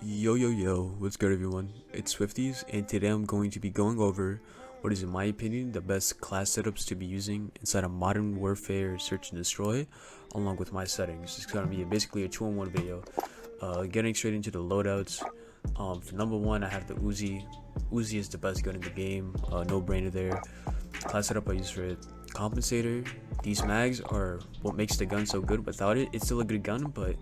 Yo, what's good everyone? It's Swifties, and today I'm going to be going over what is in my opinion the best class setups to be using inside a Modern Warfare Search and Destroy, along with my settings. It's going to be basically a 2-in-1 video. Getting straight into the loadouts. For number one, I have the Uzi. Uzi is the best gun in the game, no brainer there. Class setup I use for it. Compensator. These mags are what makes the gun so good. Without it, it's still a good gun, but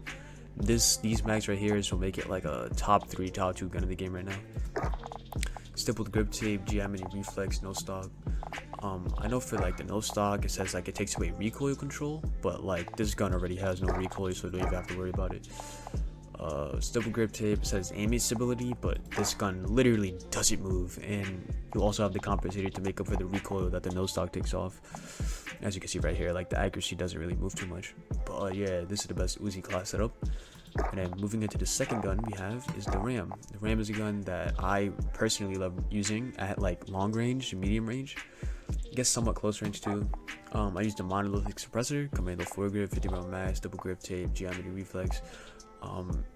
these mags right here is what make it like a top 3, top 2 gun in the game right now. Stippled grip tape, geometry reflex, no stock. I know for like the no stock it says like it takes away recoil control, but like this gun already has no recoil, so you don't even have to worry about it. Stippled grip tape says aiming stability, but this gun literally doesn't move, and you also have the compensator to make up for the recoil that the no stock takes off. As you can see right here, like the accuracy doesn't really move too much. But yeah, this is the best Uzi class setup. And then moving into the second gun we have is the Ram. The Ram is a gun that I personally love using at like long range, medium range, I guess somewhat close range too. I use the monolithic suppressor, commando foregrip, 50 round max, double grip tape, geometry reflex.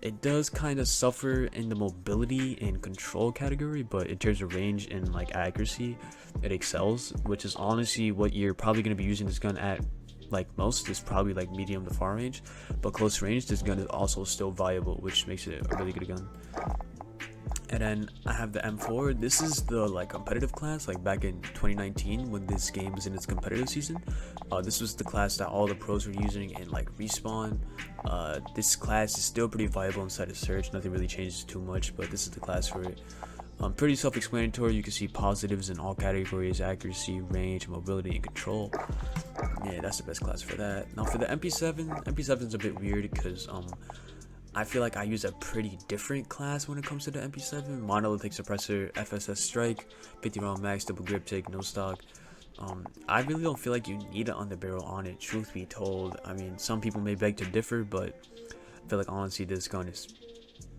It does kind of suffer in the mobility and control category, but in terms of range and like accuracy, it excels, which is honestly what you're probably going to be using this gun at. Like most is probably like medium to far range, but close range this gun is also still viable, which makes it a really good gun. And then I have the M4. This is the like competitive class, like back in 2019 when this game was in its competitive season. This was the class that all the pros were using in like Respawn. This class is still pretty viable inside of Search. Nothing really changes too much, but this is the class for it. Pretty self-explanatory. You can see positives in all categories: accuracy, range, mobility, and control. Yeah, that's the best class for that. Now for the MP7 is a bit weird because I feel like I use a pretty different class when it comes to the MP7. Monolithic suppressor, FSS strike, 50 round max, double grip take, no stock. I really don't feel like you need an underbarrel on it, truth be told. I mean, some people may beg to differ, but I feel like honestly this gun is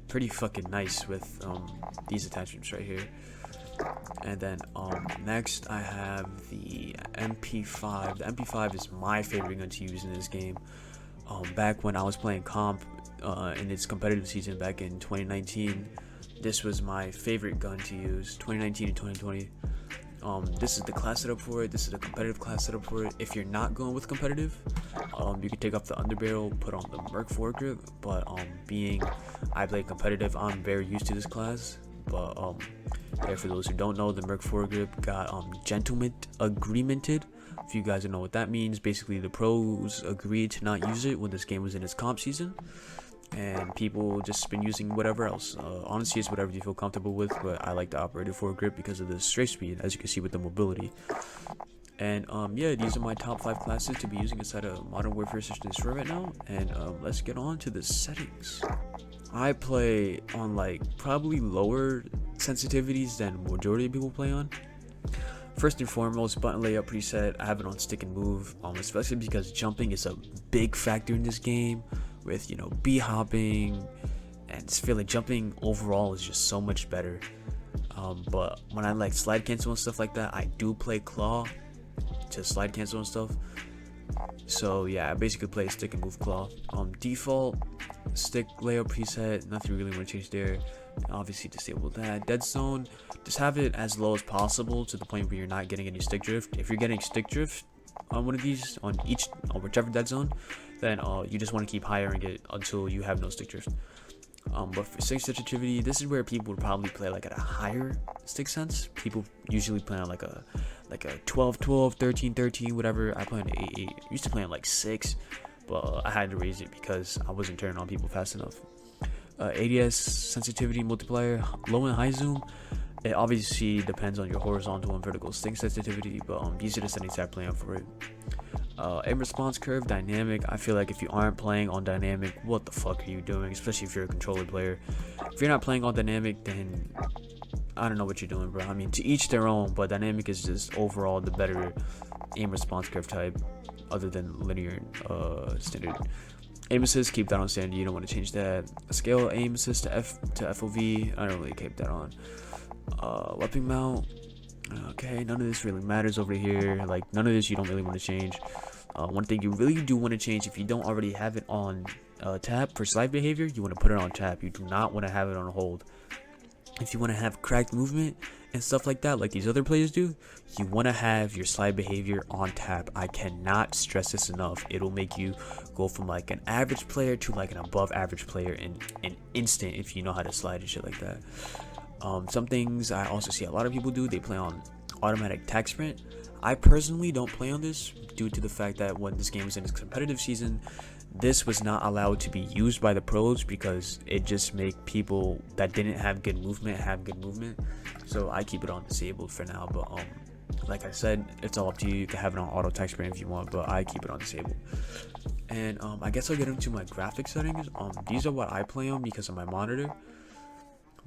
pretty fucking nice with these attachments right here. And then next I have the MP5. The MP5 is my favorite gun to use in this game. Back when I was playing comp in its competitive season back in 2019, this was my favorite gun to use. 2019 and 2020. This is the class setup for it. This is the competitive class setup for it. If you're not going with competitive, you can take off the underbarrel, put on the Merc foregrip. But being I play competitive, I'm very used to this class. But yeah, for those who don't know, the Merc foregrip got gentleman agreemented. If you guys don't know what that means, basically the pros agreed to not use it when this game was in its comp season, and people just been using whatever else. Honestly, it's whatever you feel comfortable with, but I like the operator foregrip because of the strafe speed, as you can see with the mobility. And yeah, these are my top 5 classes to be using inside a Modern Warfare Search and Destroy right now. And let's get on to the settings. I play on like probably lower sensitivities than majority of people play on. First and foremost, button layout preset, I have it on stick and move, especially because jumping is a big factor in this game with, you know, B hopping, and I feel like jumping overall is just so much better. But when I like slide cancel and stuff like that, I do play claw to slide cancel and stuff. So yeah, I basically play stick and move claw. Default stick layout preset, nothing really want to change there. Obviously disable that. Dead zone, just have it as low as possible to the point where you're not getting any stick drift. If you're getting stick drift on one of these, on whichever dead zone, then you just want to keep hiring it until you have no stick drift. But for stick sensitivity, this is where people would probably play like at a higher stick sense. People usually play on like a 12-12, 13-13, whatever. I play on 8-8. Used to play on like 6, but I had to raise it because I wasn't turning on people fast enough. ADS sensitivity multiplier, low and high zoom. It obviously depends on your horizontal and vertical stick sensitivity, but these are the settings I play on for it. Aim response curve, dynamic. I feel like if you aren't playing on dynamic, what the fuck are you doing? Especially if you're a controller player. If you're not playing on dynamic, then I don't know what you're doing, bro. I mean, to each their own, but dynamic is just overall the better aim response curve type, other than linear standard. Aim assist, keep that on standard. You don't want to change that. Scale aim assist to FOV. I don't really keep that on. Weapon mount. Okay, none of this really matters over here. Like none of this you don't really want to change. One thing you really do want to change, if you don't already have it on tab for slide behavior, you want to put it on tab. You do not want to have it on hold. If you want to have cracked movement and stuff like that, like these other players do, you want to have your slide behavior on tab. I cannot stress this enough. It'll make you go from like an average player to like an above average player in an instant if you know how to slide and shit like that. Some things I also see a lot of people do, they play on automatic tag sprint. I personally don't play on this due to the fact that when this game was in its competitive season, this was not allowed to be used by the pros because it just make people that didn't have good movement have good movement. So I keep it on disabled for now, but like I said, it's all up to you. You can have it on auto tag sprint if you want, but I keep it on disabled. And I guess I'll get into my graphic settings. These are what I play on because of my monitor.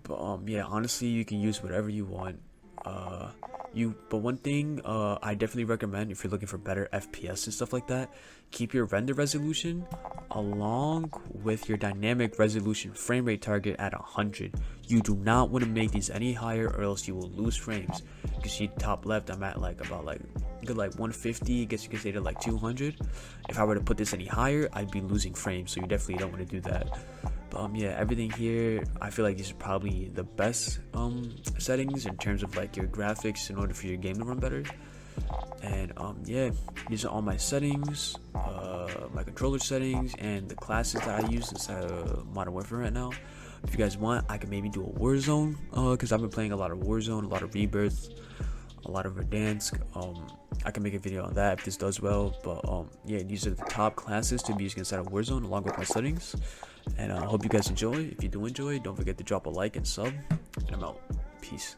But yeah, honestly, you can use whatever you want. But one thing I definitely recommend if you're looking for better FPS and stuff like that, keep your render resolution along with your dynamic resolution frame rate target at 100. You do not want to make these any higher or else you will lose frames. You can see top left, I'm at like about like good like 150, I guess you could say to like 200. If I were to put this any higher, I'd be losing frames, so you definitely don't want to do that. But yeah, everything here, I feel like these are probably the best settings in terms of like your graphics in order for your game to run better. And yeah, these are all my settings, my controller settings, and the classes that I use inside of Modern Warfare right now. If you guys want, I can maybe do a Warzone, because I've been playing a lot of Warzone, a lot of Rebirth, a lot of Verdansk. I can make a video on that if this does well. But yeah, these are the top classes to be used inside of Warzone along with my settings. And I hope you guys enjoy. If you do enjoy, don't forget to drop a like and sub. And I'm out. Peace.